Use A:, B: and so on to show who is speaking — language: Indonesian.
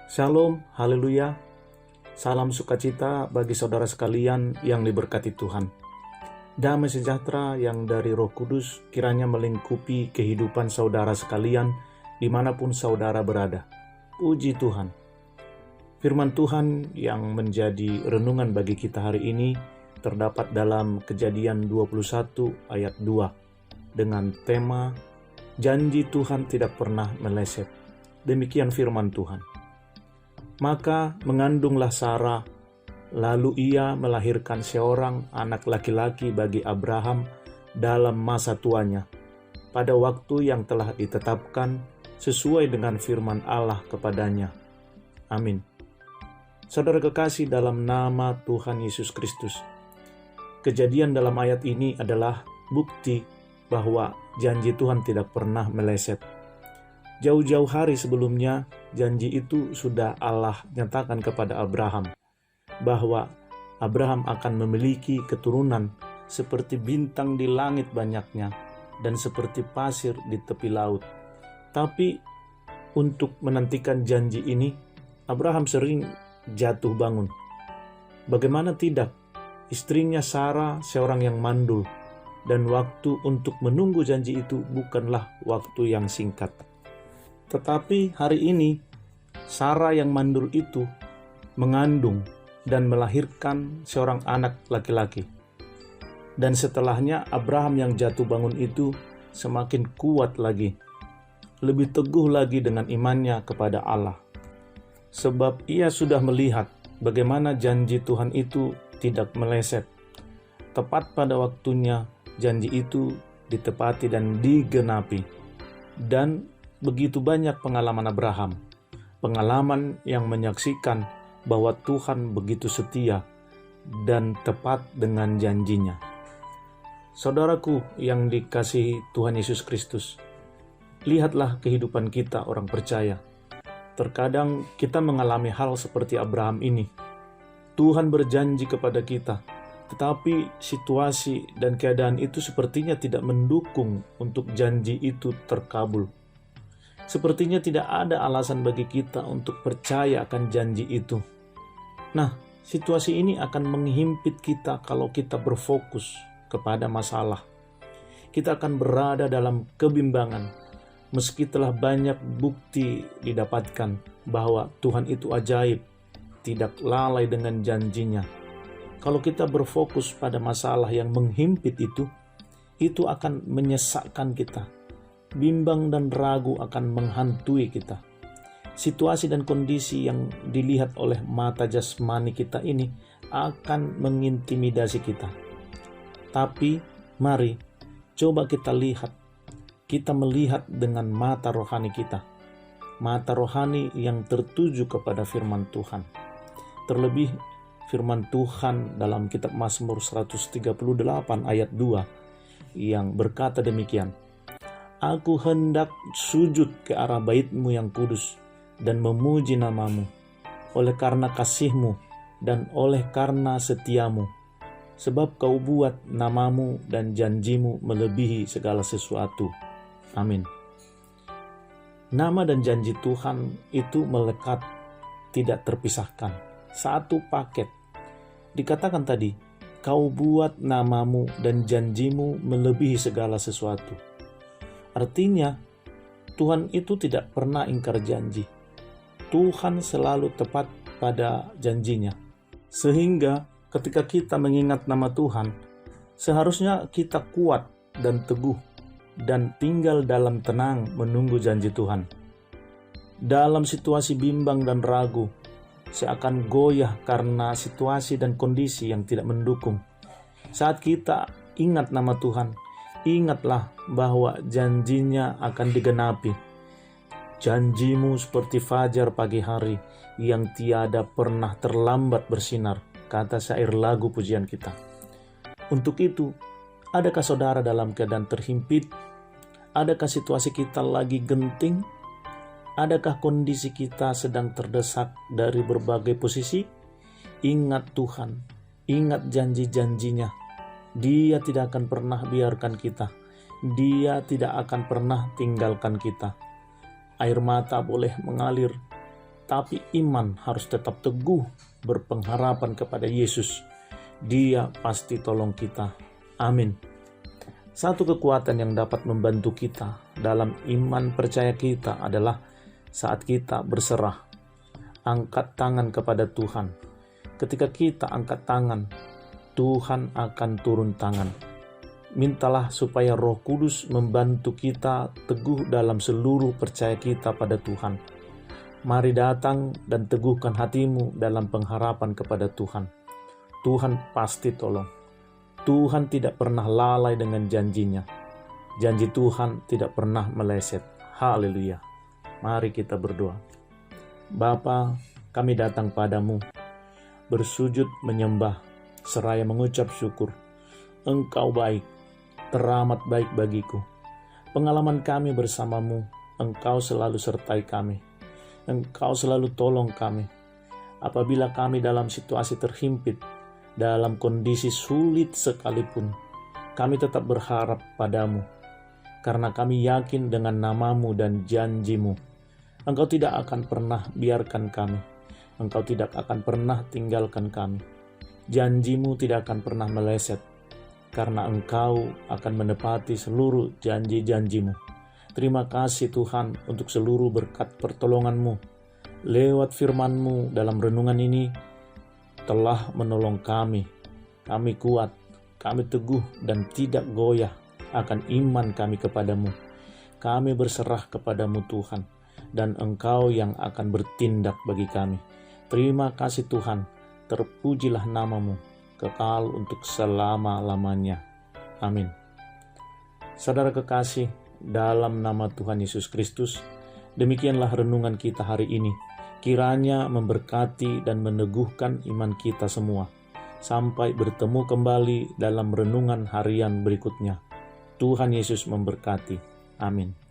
A: Shalom, haleluya. Salam sukacita bagi saudara sekalian yang diberkati Tuhan. Damai sejahtera yang dari Roh Kudus kiranya melingkupi kehidupan saudara sekalian dimanapun saudara berada. Puji Tuhan. Firman Tuhan yang menjadi renungan bagi kita hari ini terdapat dalam Kejadian 21 ayat 2 dengan tema Janji Tuhan tidak pernah meleset. Demikian firman Tuhan. Maka mengandunglah Sarah, lalu ia melahirkan seorang anak laki-laki bagi Abraham dalam masa tuanya, pada waktu yang telah ditetapkan sesuai dengan firman Allah kepadanya. Amin. Saudara kekasih dalam nama Tuhan Yesus Kristus, kejadian dalam ayat ini adalah bukti bahwa janji Tuhan tidak pernah meleset. Jauh-jauh hari sebelumnya, janji itu sudah Allah nyatakan kepada Abraham, bahwa Abraham akan memiliki keturunan seperti bintang di langit banyaknya, dan seperti pasir di tepi laut. Tapi untuk menantikan janji ini, Abraham sering jatuh bangun. Bagaimana tidak, istrinya Sarah seorang yang mandul, dan waktu untuk menunggu janji itu bukanlah waktu yang singkat. Tetapi hari ini, Sarah yang mandul itu mengandung dan melahirkan seorang anak laki-laki. Dan setelahnya Abraham yang jatuh bangun itu semakin kuat lagi, lebih teguh lagi dengan imannya kepada Allah. Sebab ia sudah melihat bagaimana janji Tuhan itu tidak meleset. Tepat pada waktunya janji itu ditepati dan digenapi. Dan begitu banyak pengalaman Abraham, pengalaman yang menyaksikan bahwa Tuhan begitu setia dan tepat dengan janjinya. Saudaraku yang dikasihi Tuhan Yesus Kristus, lihatlah kehidupan kita orang percaya. Terkadang kita mengalami hal seperti Abraham ini. Tuhan berjanji kepada kita, tetapi situasi dan keadaan itu sepertinya tidak mendukung untuk janji itu terkabul. Sepertinya tidak ada alasan bagi kita untuk percaya akan janji itu. Nah, situasi ini akan menghimpit kita kalau kita berfokus kepada masalah. Kita akan berada dalam kebimbangan, meski telah banyak bukti didapatkan bahwa Tuhan itu ajaib, tidak lalai dengan janjinya. Kalau kita berfokus pada masalah yang menghimpit itu akan menyesakkan kita. Bimbang dan ragu akan menghantui kita. Situasi dan kondisi yang dilihat oleh mata jasmani kita ini akan mengintimidasi kita. Tapi mari coba kita lihat. Kita melihat dengan mata rohani kita. Mata rohani yang tertuju kepada firman Tuhan. Terlebih firman Tuhan dalam kitab Mazmur 138 ayat 2 yang berkata demikian. Aku hendak sujud ke arah bait-Mu yang kudus dan memuji nama-Mu, oleh karena kasih-Mu dan oleh karena setia-Mu. Sebab Kau buat nama-Mu dan janji-Mu melebihi segala sesuatu. Amin. Nama dan janji Tuhan itu melekat, tidak terpisahkan. Satu paket. Dikatakan tadi, Kau buat nama-Mu dan janji-Mu melebihi segala sesuatu. Artinya, Tuhan itu tidak pernah ingkar janji. Tuhan selalu tepat pada janjinya. Sehingga ketika kita mengingat nama Tuhan, seharusnya kita kuat dan teguh dan tinggal dalam tenang menunggu janji Tuhan. Dalam situasi bimbang dan ragu, seakan goyah karena situasi dan kondisi yang tidak mendukung. Saat kita ingat nama Tuhan, ingatlah bahwa janjinya akan digenapi. Janji-Mu seperti fajar pagi hari yang tiada pernah terlambat bersinar, kata syair lagu pujian kita. Untuk itu, adakah saudara dalam keadaan terhimpit? Adakah situasi kita lagi genting? Adakah kondisi kita sedang terdesak dari berbagai posisi? Ingat Tuhan, ingat janji-janjinya. Dia tidak akan pernah biarkan kita. Dia tidak akan pernah tinggalkan kita. Air mata boleh mengalir, tapi iman harus tetap teguh berpengharapan kepada Yesus. Dia pasti tolong kita. Amin. Satu kekuatan yang dapat membantu kita dalam iman percaya kita adalah saat kita berserah, angkat tangan kepada Tuhan. Ketika kita angkat tangan, Tuhan akan turun tangan. Mintalah supaya Roh Kudus membantu kita teguh dalam seluruh percaya kita pada Tuhan. Mari datang dan teguhkan hatimu dalam pengharapan kepada Tuhan. Tuhan pasti tolong. Tuhan tidak pernah lalai dengan janjinya. Janji Tuhan tidak pernah meleset. Haleluya. Mari kita berdoa. Bapa, kami datang padamu, bersujud menyembah, seraya mengucap syukur. Engkau baik, teramat baik bagiku. Pengalaman kami bersamamu, Engkau selalu sertai kami. Engkau selalu tolong kami. Apabila kami dalam situasi terhimpit, dalam kondisi sulit sekalipun, kami tetap berharap padamu. Karena kami yakin dengan namamu dan janjimu, Engkau tidak akan pernah biarkan kami. Engkau tidak akan pernah tinggalkan kami. Janjimu tidak akan pernah meleset, karena Engkau akan menepati seluruh janji-janjimu. Terima kasih Tuhan untuk seluruh berkat pertolongan-Mu. Lewat firman-Mu dalam renungan ini telah menolong kami. Kami kuat, kami teguh dan tidak goyah akan iman kami kepadamu. Kami berserah kepadamu Tuhan, dan Engkau yang akan bertindak bagi kami. Terima kasih Tuhan, terpujilah namamu, kekal untuk selama-lamanya. Amin. Saudara kekasih, dalam nama Tuhan Yesus Kristus, demikianlah renungan kita hari ini. Kiranya memberkati dan meneguhkan iman kita semua. Sampai bertemu kembali dalam renungan harian berikutnya. Tuhan Yesus memberkati. Amin.